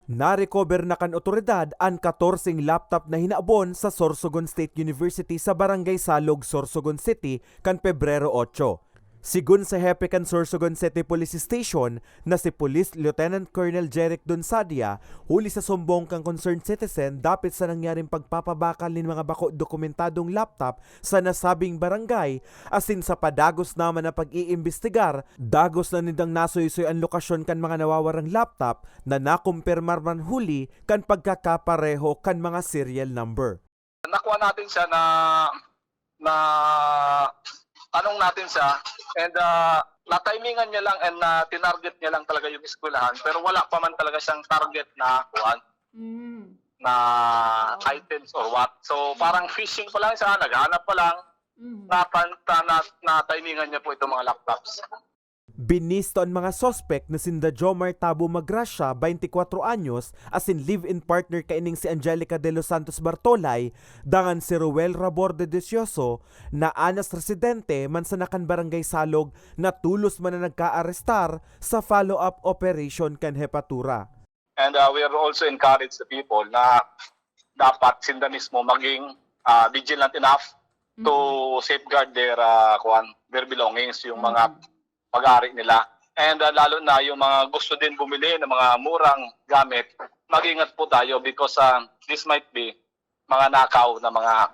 Na-recover na kan otoridad ang 14 laptop na hinaabon sa Sorsogon State University sa Barangay Salog, Sorsogon City kan Pebrero 8. Sigun sa hepe kan Sorsogon City Police Station na si Police Lieutenant Colonel Jeric Donsadia, huli sa sumbong kang concerned citizen dapit sa nangyaring pagpapabakal ng mga bako dokumentadong laptop sa nasabing barangay, asin sa padagos naman na pag-iimbestigar, dagos na nidang nasoy-soy ang lokasyon kan mga nawawarang laptop na nakumpirmar man huli kan pagkakapareho kan mga serial number. Nakuha natin siya na tanong natin siya and na-timingan niya lang and tinarget niya lang talaga yung eskwelahan pero wala pa man talaga siyang target na na items or what. So parang fishing pa lang siya, naghahanap pa lang, na-timingan niya po itong mga laptops. Binisto ang mga sospek na sinda Jomar Tabo Magrasya, 24 anyos, asin live-in partner kaining si Angelica de los Santos Bartolay, dangan si Ruel Raborde Desioso, na anas residente man sa nakan Barangay Salog na tulos man na nagka-arestar sa follow-up operation kan Hepatura. And we are also encourage the people na dapat sinda mismo maging vigilant enough to safeguard their belongings, yung mga pag-aari nila. And lalo na yung mga gusto din bumili ng mga murang gamit, mag-ingat po tayo because this might be mga nakaw na mga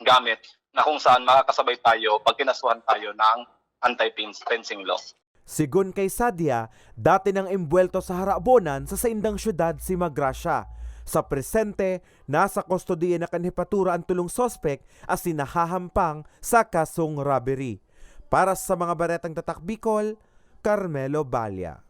gamit na kung saan makakasabay tayo pag kinasuhan tayo ng anti-fencing law. Sigun kay Sadia, dati nang imbuelto sa harabonan sa saindang syudad si Magrasya. Sa presente, nasa kustodiya na kan Hepatura ang tulong sospek as sinahahampang sa kasong robbery. Para sa mga baretang tatak Bicol, Carmelo Balya.